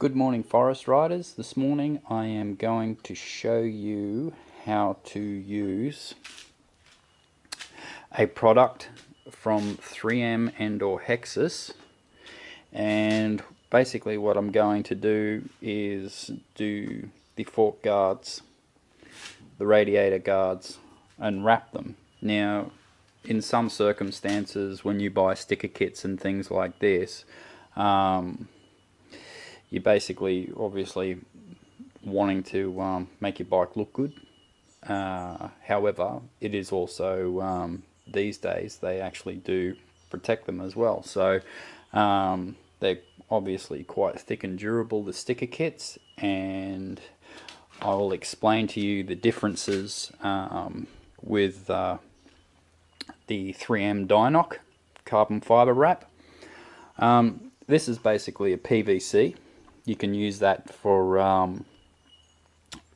Good morning, forest riders. This morning I am going to show you how to use a product from 3M and/or Hexus, and basically what I'm going to do is do the fork guards, the radiator guards, and wrap them. Now, in some circumstances when you buy sticker kits and things like this, you're basically obviously wanting to make your bike look good. However, it is also these days they actually do protect them as well. So they're obviously quite thick and durable, the sticker kits, and I will explain to you the differences with the 3M Noc Carbon fiber wrap. This is basically a PVC. You can use that for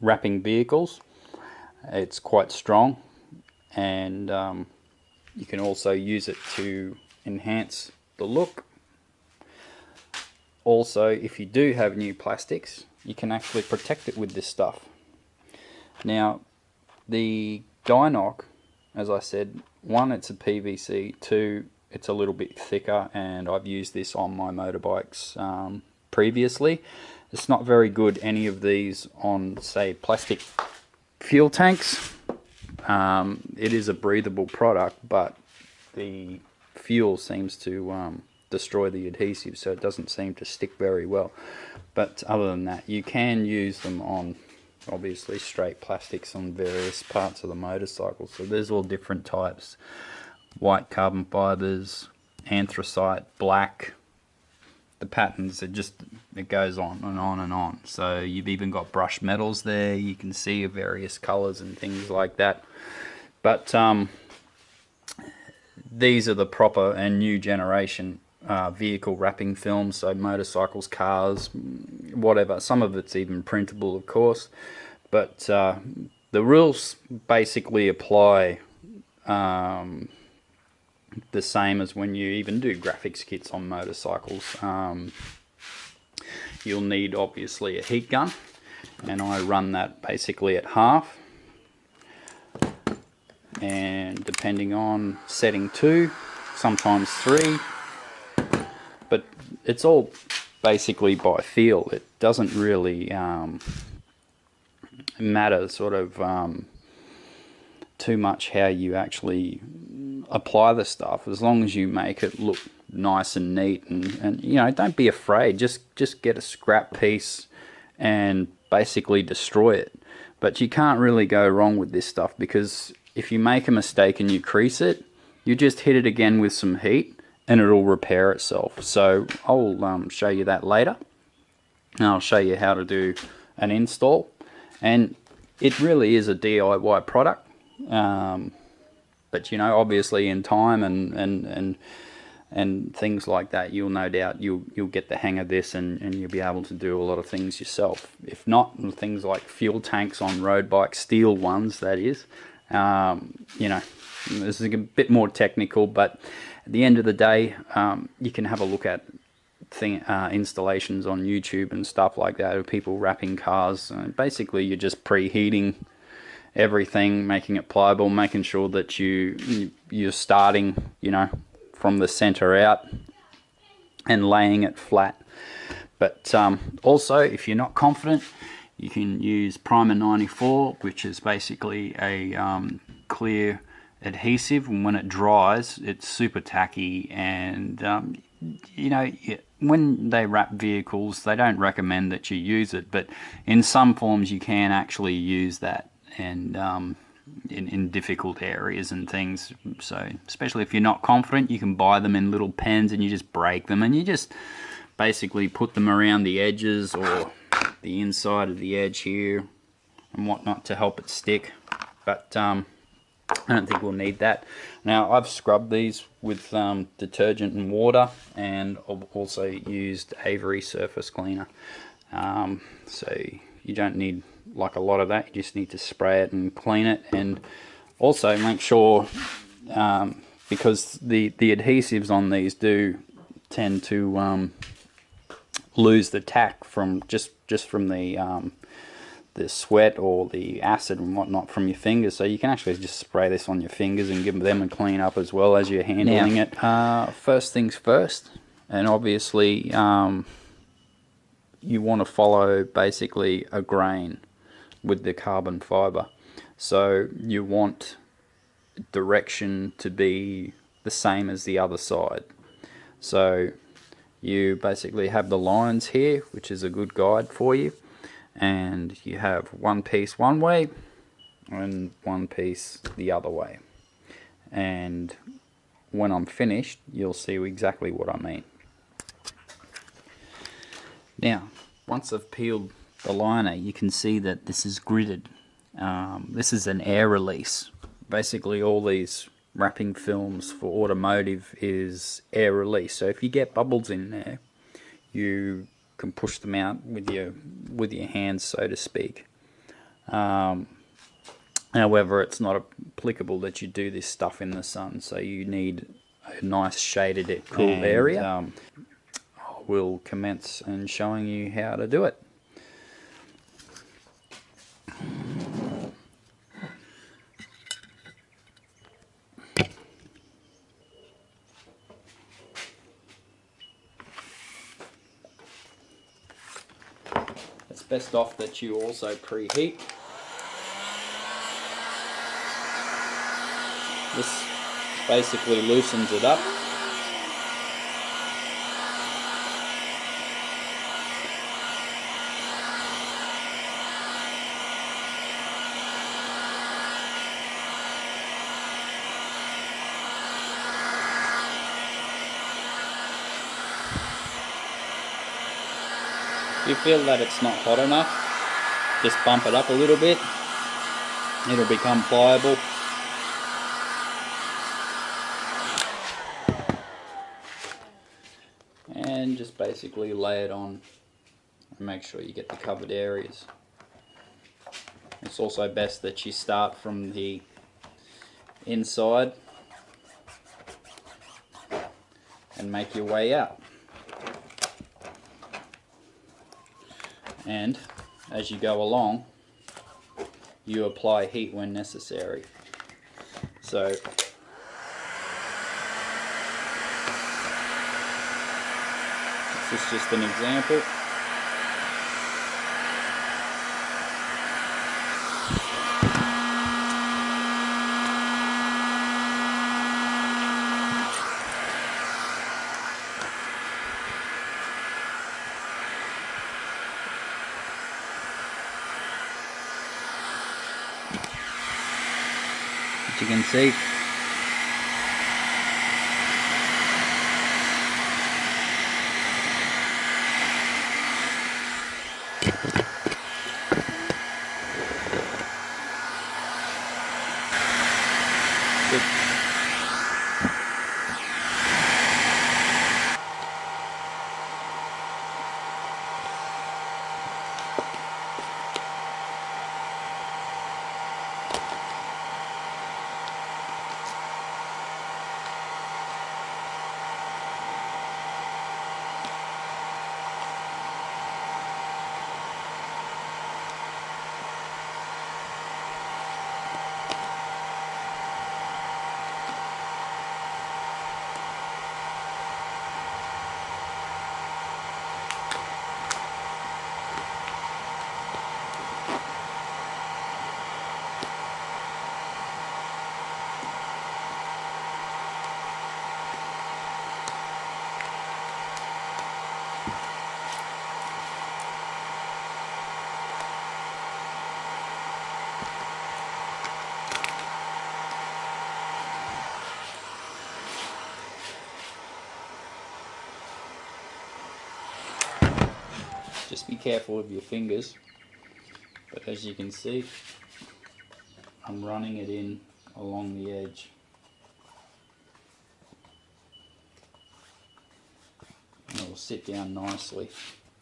wrapping vehicles. It's quite strong, and you can also use it to enhance the look. Also, if you do have new plastics, you can actually protect it with this stuff. Now, the Noc, as I said, one, it's a PVC, two, it's a little bit thicker, and I've used this on my motorbikes previously. It's not very good, any of these, on say plastic fuel tanks. It is a breathable product, but the fuel seems to destroy the adhesive, so it doesn't seem to stick very well. But other than that, you can use them on obviously straight plastics on various parts of the motorcycle. So there's all different types: white carbon fibers, anthracite, black. The patterns are just, it goes on and on and on. So you've even got brushed metals there, you can see various colors and things like that. But these are the proper and new generation vehicle wrapping films, so motorcycles, cars, whatever. Some of it's even printable, of course, but the rules basically apply the same as when you even do graphics kits on motorcycles. You'll need obviously a heat gun, and I run that basically at half, and depending on setting 2, sometimes 3, but it's all basically by feel. It doesn't really matter sort of too much how you actually apply the stuff, as long as you make it look nice and neat, and you know, don't be afraid. Just get a scrap piece and basically destroy it. But you can't really go wrong with this stuff, because if you make a mistake and you crease it, you just hit it again with some heat and it'll repair itself. So I'll show you that later, and I'll show you how to do an install. And it really is a DIY product. But you know, obviously in time and things like that, you'll no doubt you'll get the hang of this, and you'll be able to do a lot of things yourself. If not, things like fuel tanks on road bikes, steel ones that is, you know, this is a bit more technical, but at the end of the day, you can have a look at installations on YouTube and stuff like that of people wrapping cars. Basically you're just preheating everything, making it pliable, making sure that you're starting, you know, from the center out and laying it flat. But also, if you're not confident, you can use Primer 94, which is basically a clear adhesive, and when it dries it's super tacky, and you know, when they wrap vehicles they don't recommend that you use it, but in some forms you can actually use that, and in difficult areas and things. So especially if you're not confident, you can buy them in little pens, and you just break them, and you just basically put them around the edges or the inside of the edge here and whatnot to help it stick. But I don't think we'll need that. Now, I've scrubbed these with detergent and water, and I've also used Avery surface cleaner. So you don't need like a lot of that, you just need to spray it and clean it. And also make sure, because the adhesives on these do tend to lose the tack from just from the sweat or the acid and whatnot from your fingers. So you can actually just spray this on your fingers and give them a clean up as well as you're handling it. First things first, and obviously you want to follow basically a grain with the carbon fiber. So you want direction to be the same as the other side. So you basically have the lines here, which is a good guide for you, and you have one piece one way and one piece the other way. And when I'm finished, you'll see exactly what I mean. Now, once I've peeled the liner, you can see that this is gridded. This is an air release. Basically, all these wrapping films for automotive is air release. So if you get bubbles in there, you can push them out with your hands, so to speak. However, it's not applicable that you do this stuff in the sun, so you need a nice shaded, cool area. We'll commence and showing you how to do it. It's best off that you also preheat. This basically loosens it up. If you feel that it's not hot enough, just bump it up a little bit. It'll become pliable. And just basically lay it on and make sure you get the covered areas. It's also best that you start from the inside and make your way out. And as you go along, you apply heat when necessary. So this is just an example. As you can see, just be careful with your fingers, but as you can see, I'm running it in along the edge. And it will sit down nicely.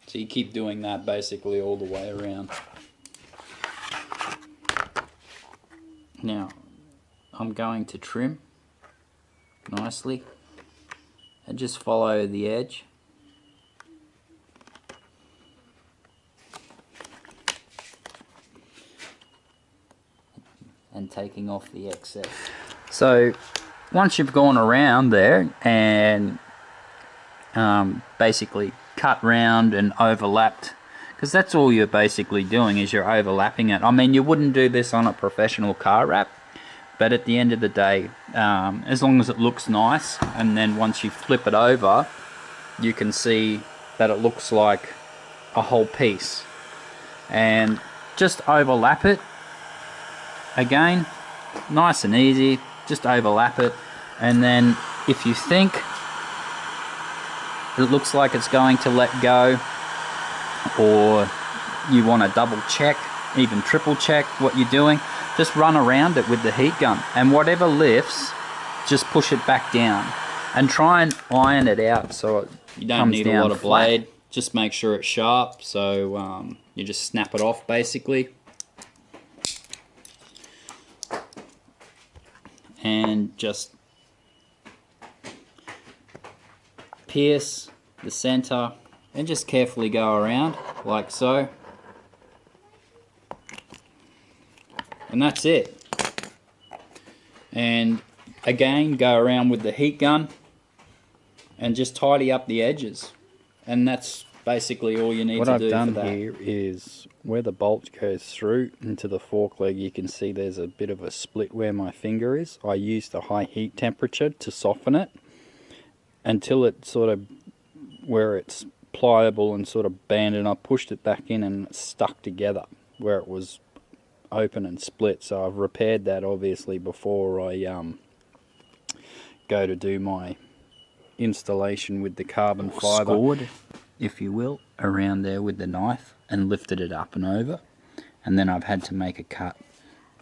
So you keep doing that basically all the way around. Now, I'm going to trim nicely and just follow the edge. and taking off the excess. So once you've gone around there and basically cut round and overlapped, because that's all you're basically doing is you're overlapping it. I mean, you wouldn't do this on a professional car wrap, but at the end of the day, as long as it looks nice, and then once you flip it over, you can see that it looks like a whole piece. And just overlap it again, nice and easy, just overlap it. And then if you think it looks like it's going to let go, or you want to double check, even triple check what you're doing, just run around it with the heat gun, and whatever lifts, just push it back down and try and iron it out so it You don't comes need down a lot of flat. blade, just make sure it's sharp, so you just snap it off basically. And just pierce the center and just carefully go around like so. And that's it. And again, go around with the heat gun and just tidy up the edges. And that's basically all you need What to I've do done for that. here is where the bolt goes through into the fork leg, you can see there's a bit of a split where my finger is. I used a high heat temperature to soften it until it sort of, where it's pliable and sort of banded, and I pushed it back in and it stuck together where it was open and split. So I've repaired that obviously before I go to do my installation with the carbon fibre. Scored, if you will, around there with the knife and lifted it up and over, and then I've had to make a cut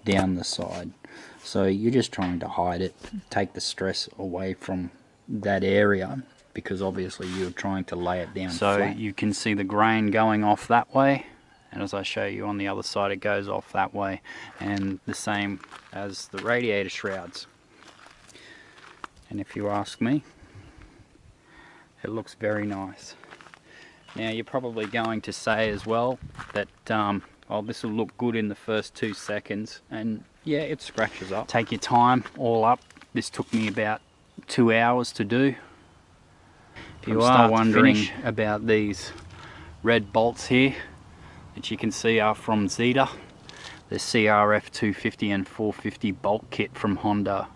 down the side. So you're just trying to hide it, take the stress away from that area, because obviously you're trying to lay it down So flat. you can see the grain going off that way, and as I show you on the other side, it goes off that way, and the same as the radiator shrouds. And if you ask me, it looks very nice. Now you're probably going to say as well that oh, this will look good in the first 2 seconds, and yeah, it scratches up. Take your time all up. This took me about 2 hours to do. If you are wondering about these red bolts here that you can see are from Zeta, the CRF 250 and 450 bolt kit from Honda